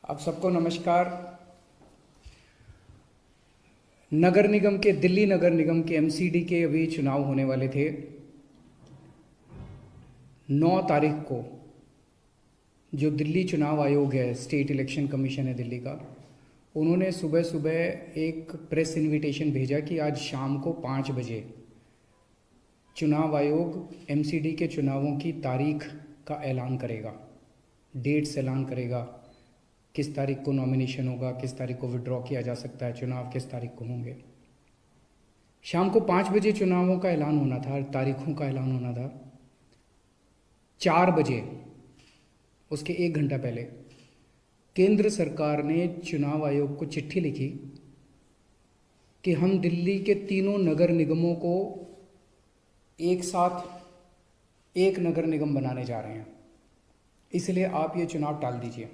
आप सबको नमस्कार। नगर निगम के दिल्ली नगर निगम के एमसीडी के अभी चुनाव होने वाले थे। 9 तारीख को जो दिल्ली चुनाव आयोग है, स्टेट इलेक्शन कमीशन है दिल्ली का, उन्होंने सुबह सुबह एक प्रेस इनविटेशन भेजा कि आज शाम को 5 बजे चुनाव आयोग एमसीडी के चुनावों की तारीख का ऐलान करेगा, डेट्स ऐलान करेगा, किस तारीख को नॉमिनेशन होगा, किस तारीख को विड्रॉ किया जा सकता है, चुनाव किस तारीख को होंगे। शाम को 5 बजे चुनावों का ऐलान होना था, तारीखों का ऐलान होना था। 4 बजे, उसके 1 घंटा पहले, केंद्र सरकार ने चुनाव आयोग को चिट्ठी लिखी कि हम दिल्ली के तीनों नगर निगमों को एक साथ एक नगर निगम बनाने जा रहे हैं, इसलिए आप ये चुनाव टाल दीजिए।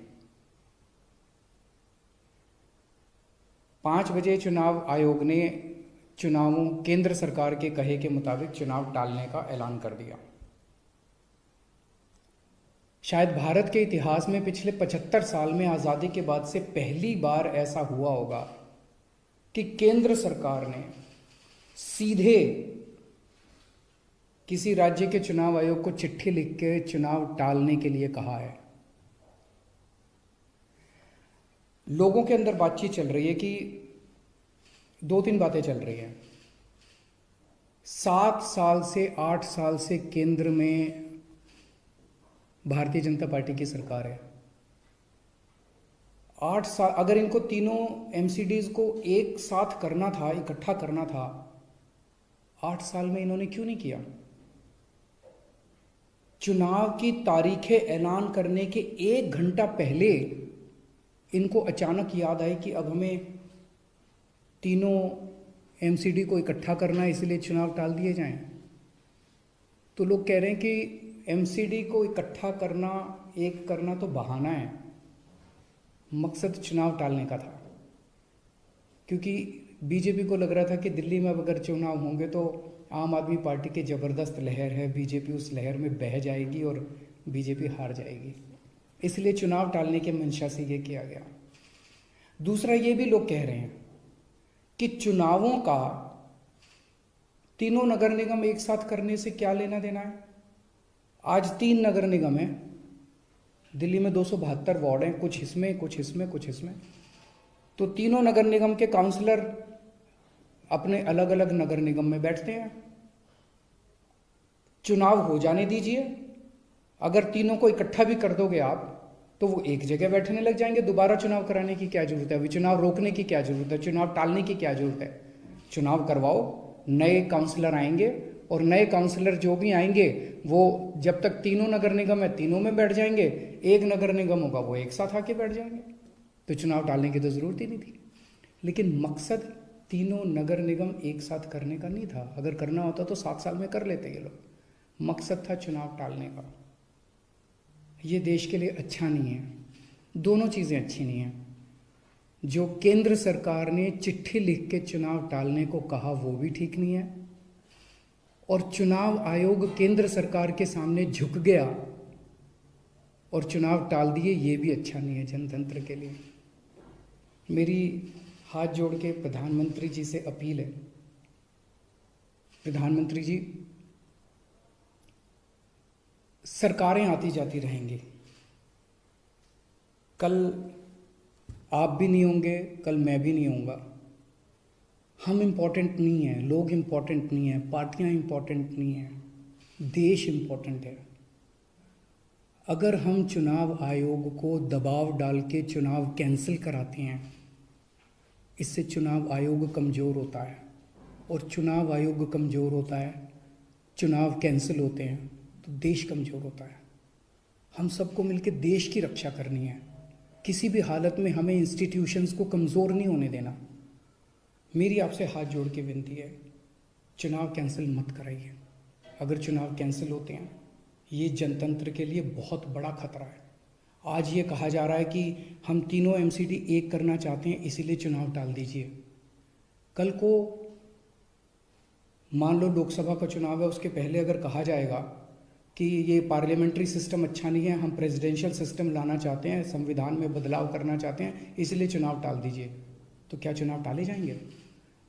5 बजे चुनाव आयोग ने चुनावों केंद्र सरकार के कहे के मुताबिक चुनाव टालने का ऐलान कर दिया। शायद भारत के इतिहास में पिछले 75 साल में आज़ादी के बाद से पहली बार ऐसा हुआ होगा कि केंद्र सरकार ने सीधे किसी राज्य के चुनाव आयोग को चिट्ठी लिख के चुनाव टालने के लिए कहा है। लोगों के अंदर बातचीत चल रही है कि 2-3 बातें चल रही हैं। 7 साल से 8 साल से केंद्र में भारतीय जनता पार्टी की सरकार है। 8 साल अगर इनको तीनों एमसीडीज को एक साथ करना था, इकट्ठा करना था, 8 साल में इन्होंने क्यों नहीं किया? चुनाव की तारीखें ऐलान करने के 1 घंटा पहले इनको अचानक याद आई कि अब हमें तीनों एमसीडी को इकट्ठा करना है, इसलिए चुनाव टाल दिए जाएं। तो लोग कह रहे हैं कि एमसीडी को इकट्ठा करना, एक करना तो बहाना है, मकसद चुनाव टालने का था। क्योंकि बीजेपी को लग रहा था कि दिल्ली में अगर चुनाव होंगे तो आम आदमी पार्टी की ज़बरदस्त लहर है, बीजेपी उस लहर में बह जाएगी और बीजेपी हार जाएगी, इसलिए चुनाव टालने के मंशा से ये किया गया। दूसरा, ये भी लोग कह रहे हैं कि चुनावों का तीनों नगर निगम एक साथ करने से क्या लेना देना है। आज 3 नगर निगम हैं दिल्ली में, 272 वार्ड हैं, कुछ इसमें कुछ इसमें कुछ इसमें। तो तीनों नगर निगम के काउंसलर अपने अलग अलग नगर निगम में बैठते हैं। चुनाव हो जाने दीजिए, अगर तीनों को इकट्ठा भी कर दोगे आप तो वो एक जगह बैठने लग जाएंगे। दोबारा चुनाव कराने की क्या जरूरत है? अभी चुनाव रोकने की क्या जरूरत है? चुनाव टालने की क्या जरूरत है? चुनाव करवाओ, नए काउंसलर आएंगे और नए काउंसलर जो भी आएंगे वो जब तक तीनों नगर निगम है तीनों में बैठ जाएंगे, एक नगर निगम होगा वो एक साथ आके बैठ जाएंगे। तो चुनाव टालने की तो जरूरत ही नहीं थी। लेकिन मकसद तीनों नगर निगम एक साथ करने का नहीं था। अगर करना होता तो 7 साल में कर लेते ये लोग। मकसद था चुनाव टालने का। ये देश के लिए अच्छा नहीं है, दोनों चीज़ें अच्छी नहीं हैं। जो केंद्र सरकार ने चिट्ठी लिख के चुनाव टालने को कहा वो भी ठीक नहीं है, और चुनाव आयोग केंद्र सरकार के सामने झुक गया और चुनाव टाल दिए, ये भी अच्छा नहीं है जनतंत्र के लिए। मेरी हाथ जोड़ के प्रधानमंत्री जी से अपील है, प्रधानमंत्री जी, सरकारें आती जाती रहेंगी, कल आप भी नहीं होंगे, कल मैं भी नहीं होऊंगा। हम इम्पोर्टेंट नहीं हैं, लोग इम्पोर्टेंट नहीं हैं, पार्टियां इम्पोर्टेंट नहीं हैं, देश इम्पोर्टेंट है। अगर हम चुनाव आयोग को दबाव डाल के चुनाव कैंसिल कराते हैं, इससे चुनाव आयोग कमज़ोर होता है, और चुनाव आयोग कमज़ोर होता है, चुनाव कैंसिल होते हैं तो देश कमज़ोर होता है। हम सबको मिलकर देश की रक्षा करनी है। किसी भी हालत में हमें इंस्टीट्यूशंस को कमज़ोर नहीं होने देना। मेरी आपसे हाथ जोड़ के विनती है, चुनाव कैंसिल मत कराइए। अगर चुनाव कैंसिल होते हैं, ये जनतंत्र के लिए बहुत बड़ा खतरा है। आज ये कहा जा रहा है कि हम तीनों एमसीडी एक करना चाहते हैं, इसीलिए चुनाव टाल दीजिए। कल को मान लो लोकसभा का चुनाव है, उसके पहले अगर कहा जाएगा कि ये पार्लियामेंट्री सिस्टम अच्छा नहीं है, हम प्रेसिडेंशियल सिस्टम लाना चाहते हैं, संविधान में बदलाव करना चाहते हैं, इसलिए चुनाव टाल दीजिए, तो क्या चुनाव टाले जाएंगे?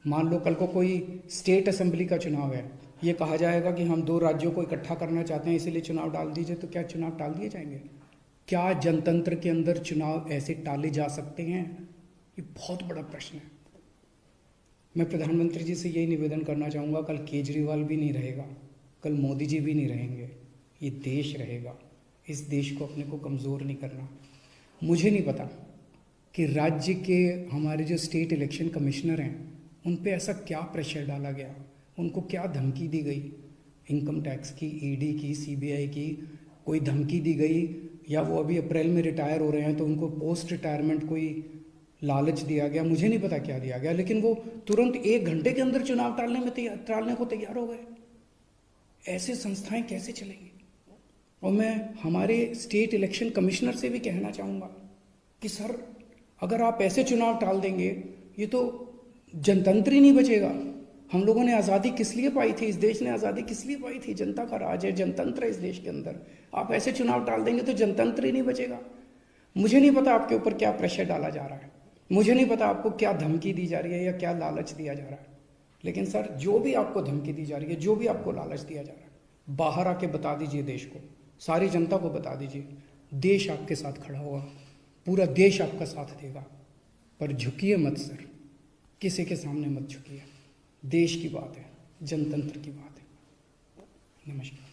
मान लो कल को कोई स्टेट असेंबली का चुनाव है, ये कहा जाएगा कि हम 2 राज्यों को इकट्ठा करना चाहते हैं इसलिए चुनाव टाल दीजिए, तो क्या चुनाव टाल दिए जाएंगे? क्या जनतंत्र के अंदर चुनाव ऐसे टाले जा सकते हैं? ये बहुत बड़ा प्रश्न है। मैं प्रधानमंत्री जी से यही निवेदन करना चाहूँगा, कल केजरीवाल भी नहीं रहेगा, कल मोदी जी भी नहीं रहेंगे, ये देश रहेगा। इस देश को अपने को कमज़ोर नहीं करना। मुझे नहीं पता कि राज्य के हमारे जो स्टेट इलेक्शन कमिश्नर हैं उन पे ऐसा क्या प्रेशर डाला गया, उनको क्या धमकी दी गई, इनकम टैक्स की, ईडी की, सीबीआई की कोई धमकी दी गई, या वो अभी अप्रैल में रिटायर हो रहे हैं तो उनको पोस्ट रिटायरमेंट कोई लालच दिया गया, मुझे नहीं पता क्या दिया गया, लेकिन वो तुरंत 1 घंटे के अंदर चुनाव टालने को तैयार हो गए। ऐसे संस्थाएं कैसे चलेंगी? और मैं हमारे स्टेट इलेक्शन कमिश्नर से भी कहना चाहूँगा कि सर, अगर आप ऐसे चुनाव टाल देंगे, ये तो जनतंत्र ही नहीं बचेगा। हम लोगों ने आज़ादी किस लिए पाई थी? इस देश ने आज़ादी किस लिए पाई थी? जनता का राज है, जनतंत्र है इस देश के अंदर। आप ऐसे चुनाव टाल देंगे तो जनतंत्र ही नहीं बचेगा। मुझे नहीं पता आपके ऊपर क्या प्रेशर डाला जा रहा है, मुझे नहीं पता आपको क्या धमकी दी जा रही है या क्या लालच दिया जा रहा है, लेकिन सर, जो भी आपको धमकी दी जा रही है, जो भी आपको लालच दिया जा रहा है, बाहर आके बता दीजिए देश को, सारी जनता को बता दीजिए। देश आपके साथ खड़ा होगा, पूरा देश आपका साथ देगा। पर झुकिए मत सर, किसी के सामने मत झुकिए। देश की बात है, जनतंत्र की बात है। नमस्कार।